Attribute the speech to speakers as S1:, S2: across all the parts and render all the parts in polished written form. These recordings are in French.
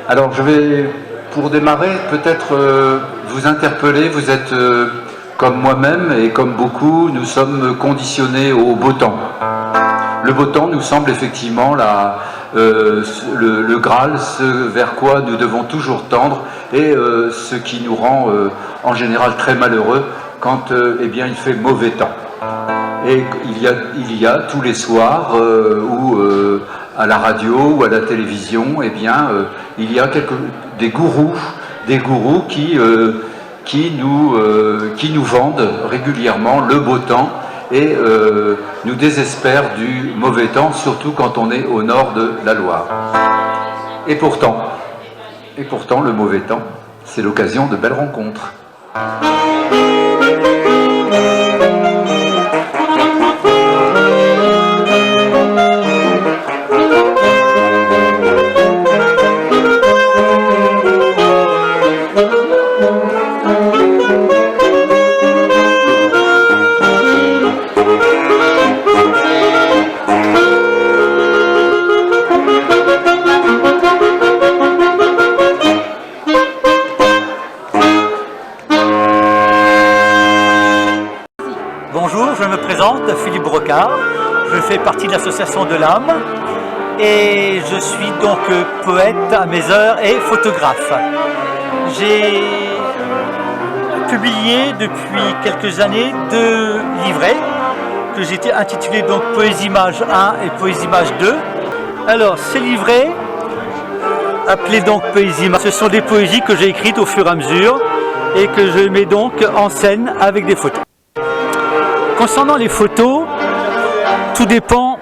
S1: Alors je vais, pour démarrer, peut-être vous interpeller. Vous êtes, comme moi-même et comme beaucoup, nous sommes conditionnés au beau temps. Le beau temps nous semble effectivement le Graal, ce vers quoi nous devons toujours tendre, et ce qui nous rend en général très malheureux quand eh bien, il fait mauvais temps. Et il y a tous les soirs où à la radio ou à la télévision, eh bien, il y a des gourous qui nous vendent régulièrement le beau temps et nous désespèrent du mauvais temps, surtout quand on est au nord de la Loire. Et pourtant, le mauvais temps, c'est l'occasion de belles rencontres.
S2: Bonjour, je me présente, Philippe Brocard, je fais partie de l'association de l'âme et je suis donc poète à mes heures et photographe. J'ai publié depuis quelques années 2 livrets que j'ai intitulés donc Poésie Image 1 et Poésie Image 2. Alors ces livrets, appelés donc Poésie Image, ce sont des poésies que j'ai écrites au fur et à mesure et que je mets donc en scène avec des photos. Concernant les photos, tout dépend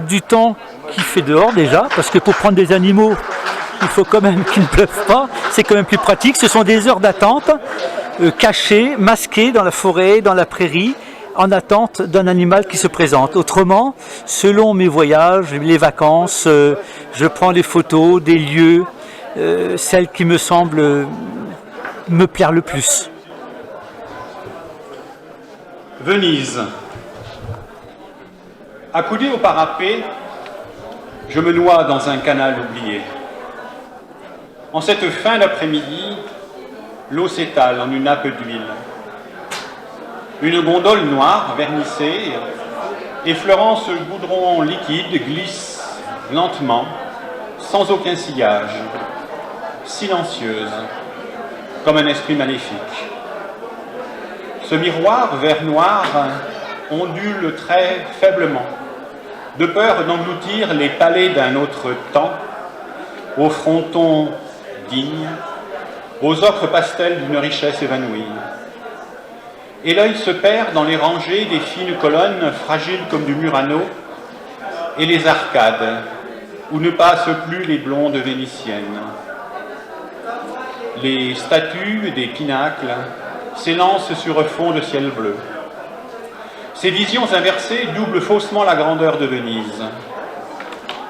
S2: du temps qu'il fait dehors déjà, parce que pour prendre des animaux, il faut quand même qu'il ne pleuve pas, c'est quand même plus pratique. Ce sont des heures d'attente, cachées, masquées dans la forêt, dans la prairie, en attente d'un animal qui se présente. Autrement, selon mes voyages, les vacances, je prends les photos des lieux, celles qui me semblent me plaire le plus.
S3: Venise. Accoudé au parapet, je me noie dans un canal oublié. En cette fin d'après-midi, l'eau s'étale en une nappe d'huile. Une gondole noire, vernissée, effleurant ce goudron liquide, glisse lentement, sans aucun sillage, silencieuse, comme un esprit maléfique. Ce miroir vert noir ondule très faiblement, de peur d'engloutir les palais d'un autre temps, aux frontons dignes, aux ocres pastels d'une richesse évanouie. Et l'œil se perd dans les rangées des fines colonnes fragiles comme du Murano et les arcades où ne passent plus les blondes vénitiennes. Les statues des pinacles s'élancent sur un fond de ciel bleu. Ces visions inversées doublent faussement la grandeur de Venise.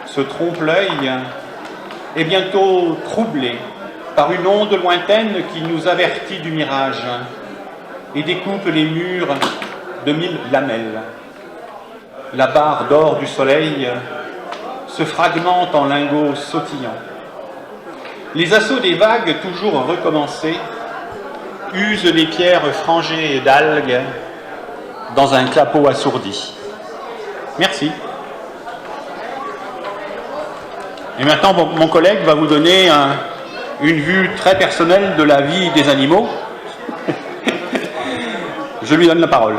S3: Ce trompe-l'œil est bientôt troublé par une onde lointaine qui nous avertit du mirage et découpe les murs de 1000 lamelles. La barre d'or du soleil se fragmente en lingots sautillants. Les assauts des vagues, toujours recommencés, usent les pierres frangées d'algues dans un clapot assourdi. Merci. Et maintenant, mon collègue va vous donner une vue très personnelle de la vie des animaux. Je lui donne la parole.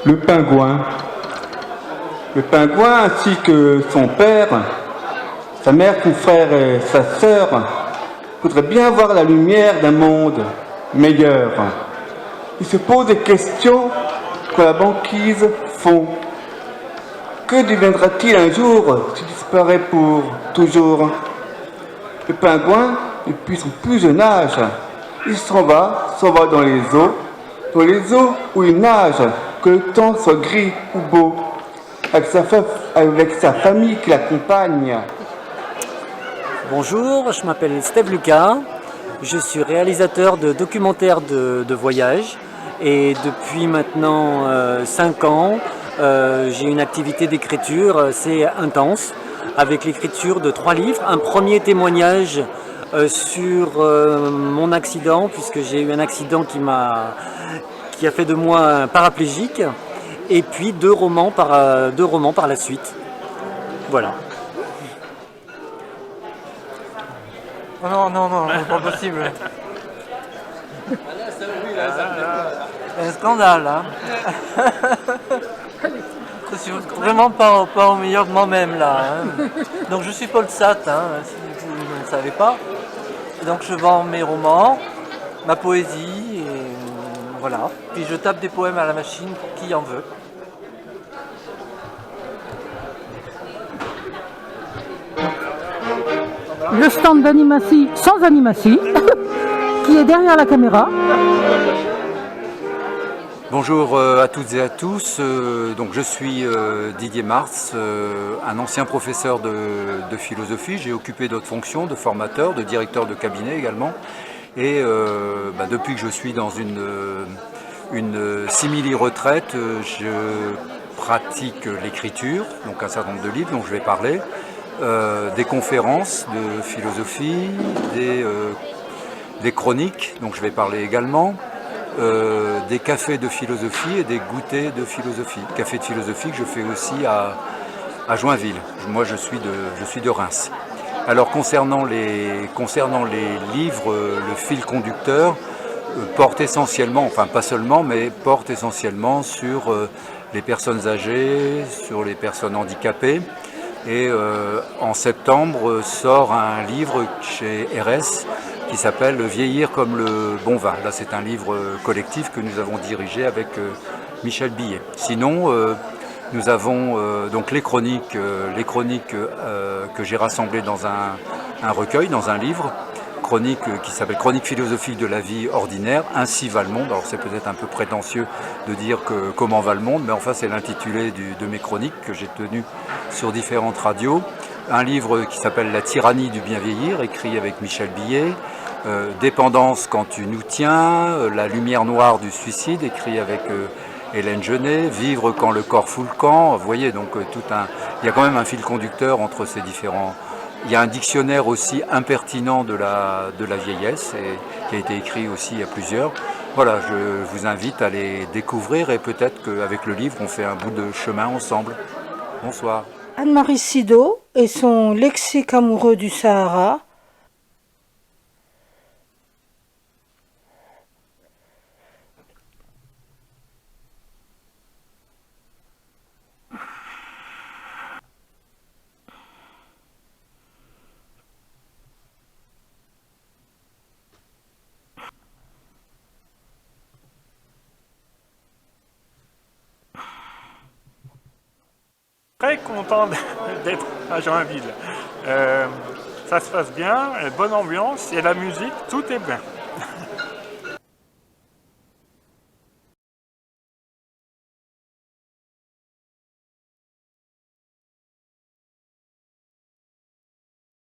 S4: Le pingouin. Le pingouin ainsi que son père, sa mère, son frère et sa sœur voudraient bien voir la lumière d'un monde meilleur. Il se pose des questions que la banquise fond. Que deviendra-t-il un jour s'il disparaît pour toujours? Le pingouin, depuis son plus jeune âge, il s'en va dans les eaux où il nage, que le temps soit gris ou beau, avec sa famille qui l'accompagne.
S5: Bonjour, je m'appelle Steve Lucas, je suis réalisateur de documentaires de voyage et depuis maintenant 5 ans, J'ai une activité d'écriture assez intense, avec l'écriture de 3 livres. Un premier témoignage sur mon accident, puisque j'ai eu un accident qui a fait de moi un paraplégique, et puis 2 romans par la suite. Voilà.
S6: Oh non, non, non, c'est pas possible. C'est un scandale, hein. Je suis vraiment pas au meilleur de moi-même, là. Hein. Donc je suis Paul Satt, hein, si vous ne le savez pas. Et donc je vends mes romans, ma poésie, et voilà. Puis je tape des poèmes à la machine pour qui en veut.
S7: Le stand d'Animatie sans Animatie, qui est derrière la caméra.
S1: Bonjour à toutes et à tous, donc je suis Didier Martz, un ancien professeur de philosophie. J'ai occupé d'autres fonctions, de formateur, de directeur de cabinet également. Et depuis que je suis dans une simili-retraite, je pratique l'écriture, donc un certain nombre de livres dont je vais parler, des conférences de philosophie, des chroniques, dont je vais parler également, des cafés de philosophie et des goûters de philosophie. Café de philosophie que je fais aussi à Joinville. Moi, je suis de Reims. Alors, concernant les livres, le fil conducteur porte essentiellement, enfin pas seulement, mais porte essentiellement sur les personnes âgées, sur les personnes handicapées. Et en septembre sort un livre chez RS qui s'appelle « Vieillir comme le bon vin ». Là, c'est un livre collectif que nous avons dirigé avec Michel Billet. Sinon, nous avons donc les chroniques que j'ai rassemblées dans un recueil, dans un livre, qui s'appelle « Chronique philosophique de la vie ordinaire, ainsi va le monde ». Alors c'est peut-être un peu prétentieux de dire comment va le monde, mais enfin c'est l'intitulé de mes chroniques que j'ai tenues sur différentes radios. Un livre qui s'appelle « La tyrannie du bien vieillir », écrit avec Michel Billet. Dépendance quand tu nous tiens, La lumière noire du suicide, écrit avec Hélène Genet, Vivre quand le corps fout le camp. Vous voyez, donc il y a quand même un fil conducteur entre ces différents. Il y a un dictionnaire aussi impertinent de la vieillesse, qui a été écrit aussi à plusieurs. Voilà, je vous invite à les découvrir et peut-être qu'avec le livre, on fait un bout de chemin ensemble. Bonsoir.
S7: Anne-Marie Sido et son lexique amoureux du Sahara.
S8: Très content d'être à Joinville. Ça se passe bien, bonne ambiance, et la musique, tout est bien.